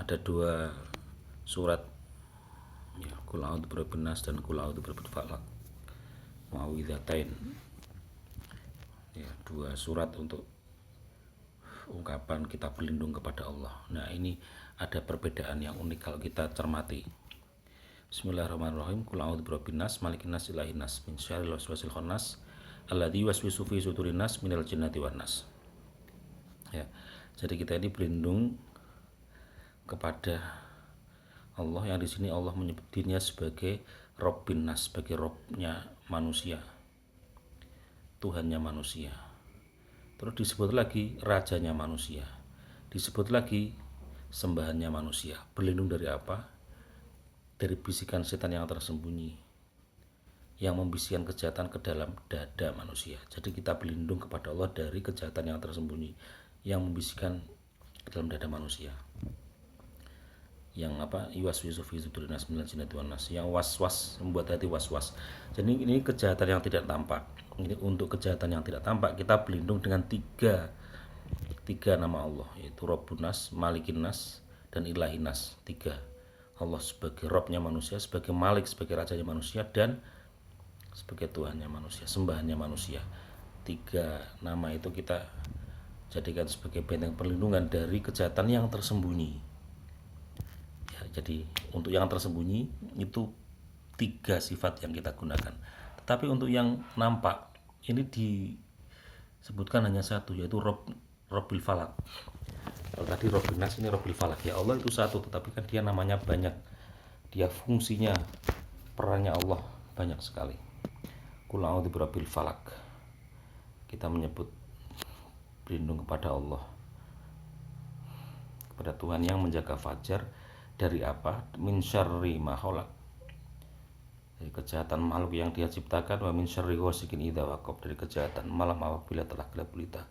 ada dua surat ya, Qul a'udzu birabbin nas dan Qul a'udzu birabbil falaq, muawwidzatain ya, dua surat untuk ungkapan kita berlindung kepada Allah. Nah, ini ada perbedaan yang unik kalau kita cermati. Bismillahirrahmanirrahim. Qul a'udzu birabbin nas, malikin nas, ilahin nas, min syarril waswasil khannas, alladzi yuwaswisu fi sudurin nas, minal jinnati wan nas. Ya. Jadi kita ini berlindung kepada Allah, yang di sini Allah menyebut dirinya sebagai Rabbin nas, sebagai Robnya manusia, Tuhannya manusia. Terus disebut lagi rajanya manusia, disebut lagi sembahannya manusia. Berlindung dari apa? Dari bisikan setan yang tersembunyi, yang membisikkan kejahatan ke dalam dada manusia. Jadi kita berlindung kepada Allah dari kejahatan yang tersembunyi, yang membisikkan ke dalam dada manusia. Yang apa? Yuwaswisu fi sudurin nas minal jinnati wan nas, yang was-was, membuat hati was-was. Jadi ini kejahatan yang tidak tampak. Ini untuk kejahatan yang tidak tampak kita berlindung dengan tiga nama Allah, yaitu Rabbun nas, Malikin nas, dan Ilahin nas. Tiga. Allah sebagai Robnya manusia, sebagai Malik, sebagai rajanya manusia, dan sebagai Tuhannya manusia, sembahannya manusia. Tiga nama itu kita jadikan sebagai benteng perlindungan dari kejahatan yang tersembunyi. Ya, jadi untuk yang tersembunyi itu tiga sifat yang kita gunakan. Tetapi untuk yang nampak ini disebutkan hanya satu, yaitu Robbil Falak. Kalau tadi Robbin Nas, ini Robbil Falak. Ya, Allah itu satu, tetapi kan dia namanya banyak. Dia fungsinya, perannya Allah banyak sekali. Qul a'udzu birabbil falak. Kita menyebut berlindung kepada Allah, kepada Tuhan yang menjaga fajar dari apa? Min syarri ma khalaq, dari kejahatan makhluk yang dia ciptakan, wa min syarri ghasikin idza waqab, dari kejahatan malam apabila telah gelap gulita.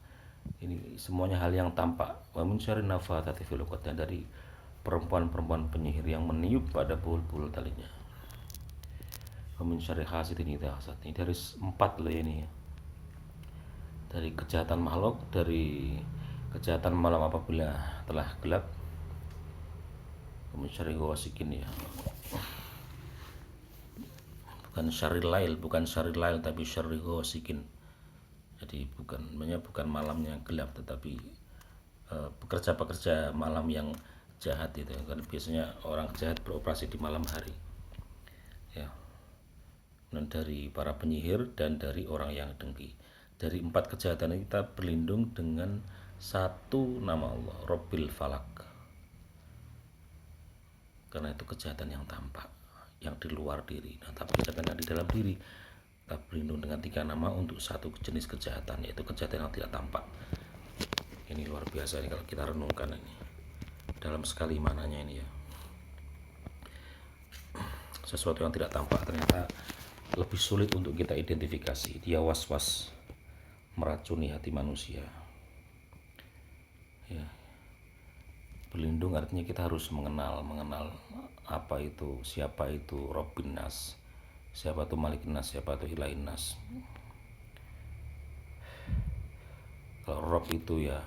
Ini semuanya hal yang tampak. Wa min syarri nafatsati fil 'uqad, dari perempuan-perempuan penyihir yang meniup pada buhul-buhul talinya. Wa min syarri hasidin idza hasad. Ini dari 4 loh ini ya. Dari kejahatan makhluk, dari kejahatan malam apabila telah gelap. Wa min syarri ghasikin ya. Bukan syarril lail, tapi syarri ghasikin. Jadi bukan malamnya gelap, tetapi pekerja-pekerja malam yang jahat itu kan, biasanya orang jahat beroperasi di malam hari ya. Dan dari para penyihir dan dari orang yang dengki. Dari 4 kejahatan ini kita berlindung dengan satu nama Allah, Robbil Falak, karena itu kejahatan yang tampak, yang di luar diri. Nah, tapi kejahatan yang di dalam diri kita berlindung dengan 3 nama untuk satu jenis kejahatan, yaitu kejahatan yang tidak tampak. Ini luar biasa ini kalau kita renungkan, ini dalam sekali mananya ini ya. Sesuatu yang tidak tampak ternyata lebih sulit untuk kita identifikasi. Dia was-was, meracuni hati manusia ya. Berlindung artinya kita harus mengenal apa itu, siapa itu Rabbin nas, siapa itu Malikin nas, siapa itu Ilahin nas. Kalau Rabb itu ya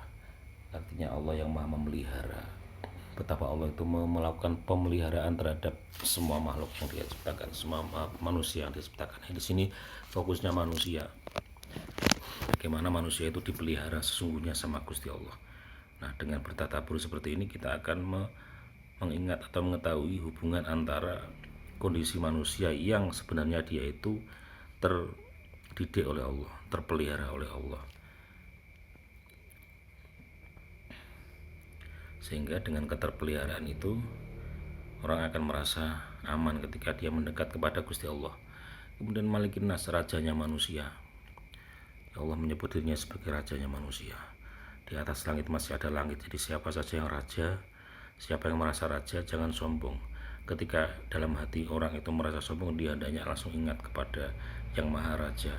artinya Allah yang maha memelihara. Betapa Allah itu melakukan pemeliharaan terhadap semua makhluk yang dia ciptakan, semua manusia yang dia ciptakan. Di sini fokusnya manusia. Bagaimana manusia itu dipelihara sesungguhnya sama Gusti Allah. Nah, dengan bertadabur seperti ini kita akan mengingat atau mengetahui hubungan antara kondisi manusia yang sebenarnya dia itu terdidik oleh Allah, terpelihara oleh Allah. Sehingga dengan keterpeliharaan itu orang akan merasa aman ketika dia mendekat kepada Gusti Allah. Kemudian Malikin nas, rajanya manusia. Allah menyebut dirinya sebagai rajanya manusia. Di atas langit masih ada langit. Jadi siapa saja yang raja, siapa yang merasa raja, jangan sombong. Ketika dalam hati orang itu merasa sombong, dia hendaknya langsung ingat kepada yang maha raja,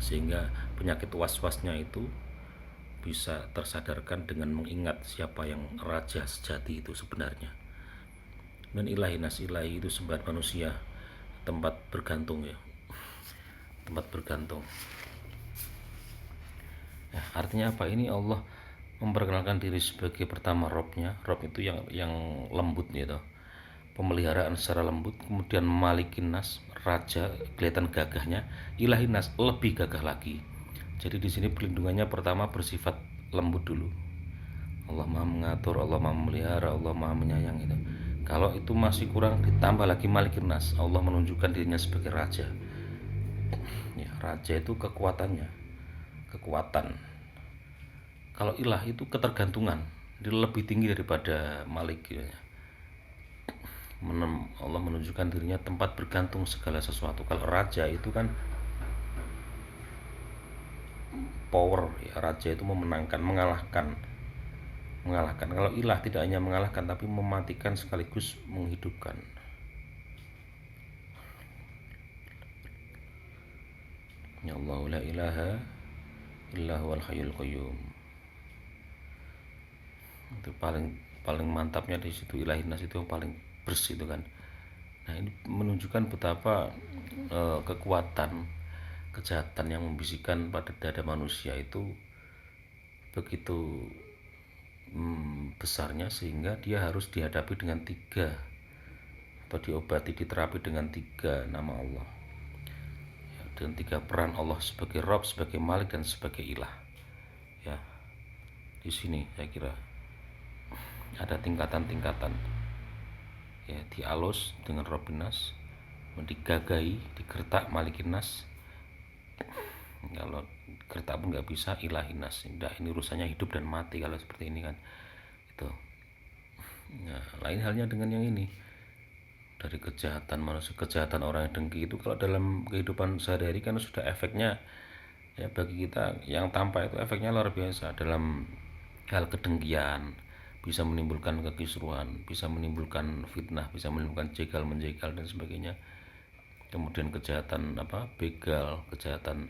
sehingga penyakit was-wasnya itu bisa tersadarkan dengan mengingat siapa yang raja sejati itu sebenarnya. Dan ilahi nas, ilahi itu sembahan manusia, tempat bergantung ya, tempat bergantung. Nah, artinya apa? Ini Allah memperkenalkan diri sebagai pertama Robnya. Rob itu yang lembut gitu, pemeliharaan secara lembut. Kemudian Malikin Nas, raja, kelihatan gagahnya. Ilahin Nas, lebih gagah lagi. Jadi di sini perlindungannya pertama bersifat lembut dulu. Allah Maha mengatur, Allah Maha memelihara, Allah Maha menyayang itu. Kalau itu masih kurang, ditambah lagi Malikin Nas, Allah menunjukkan dirinya sebagai raja. Ya, raja itu kekuatan. Kalau ilah itu ketergantungan, dia lebih tinggi daripada Malik ya. Allah menunjukkan dirinya tempat bergantung segala sesuatu. Kalau raja itu kan power ya, raja itu memenangkan, mengalahkan. Kalau ilah tidak hanya mengalahkan tapi mematikan sekaligus menghidupkan. Ya Allah la ilaha illa huwal hayyul qayyum. Itu paling mantapnya di situ, ilahin nas itu yang paling bersih itu kan. Nah, ini menunjukkan betapa kekuatan kejahatan yang membisikkan pada dada manusia itu begitu besarnya, sehingga dia harus dihadapi dengan 3 atau diobati, diterapi dengan 3 nama Allah ya, dengan 3 peran Allah sebagai Rabb, sebagai Malik, dan sebagai Ilah ya. Di sini saya kira ada tingkatan-tingkatan ya, dialus dengan Rabbin Nas, digagahi, digertak Malikin Nas. Kalau gertak pun nggak bisa, ilahin nas. Nah, ini urusannya hidup dan mati kalau seperti ini kan. Itu. Nah, lain halnya dengan yang ini. Dari kejahatan manusia, kejahatan orang yang dengki itu kalau dalam kehidupan sehari-hari kan sudah efeknya ya, bagi kita yang tampak itu efeknya luar biasa. Dalam hal kedengkian bisa menimbulkan kekisruhan, bisa menimbulkan fitnah, bisa menimbulkan jegal menjegal dan sebagainya. Kemudian kejahatan begal, kejahatan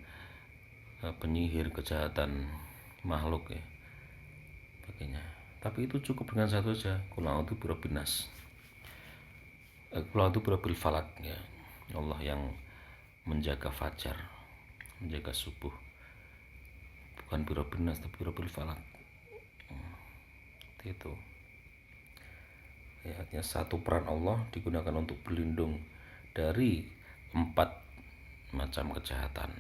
penyihir, kejahatan makhluk ya, sebagainya. Tapi itu cukup dengan satu saja, qul a'udzu birabbin nas, qul a'udzu birabbil falaq ya. Allah yang menjaga fajar, menjaga subuh, bukan birabbin nas tapi birabbil falaq. Itu ya, artinya satu peran Allah digunakan untuk berlindung dari 4 macam kejahatan.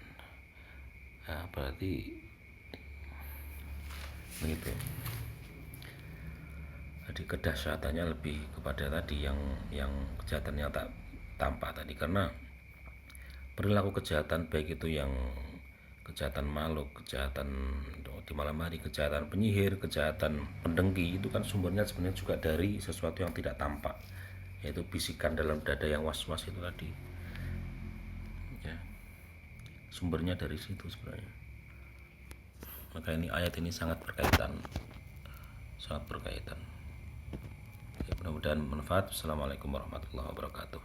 Nah, berarti begitu. Jadi kedahsyatannya lebih kepada tadi yang kejahatannya tak tampak tadi, karena perilaku kejahatan baik itu yang kejahatan makhluk, kejahatan di malam hari, kejahatan penyihir, kejahatan pendengki, itu kan sumbernya sebenarnya juga dari sesuatu yang tidak tampak, yaitu bisikan dalam dada yang was-was itu tadi ya. Sumbernya dari situ sebenarnya. Maka ini ayat ini sangat berkaitan ya, mudah-mudahan bermanfaat. Assalamualaikum warahmatullahi wabarakatuh.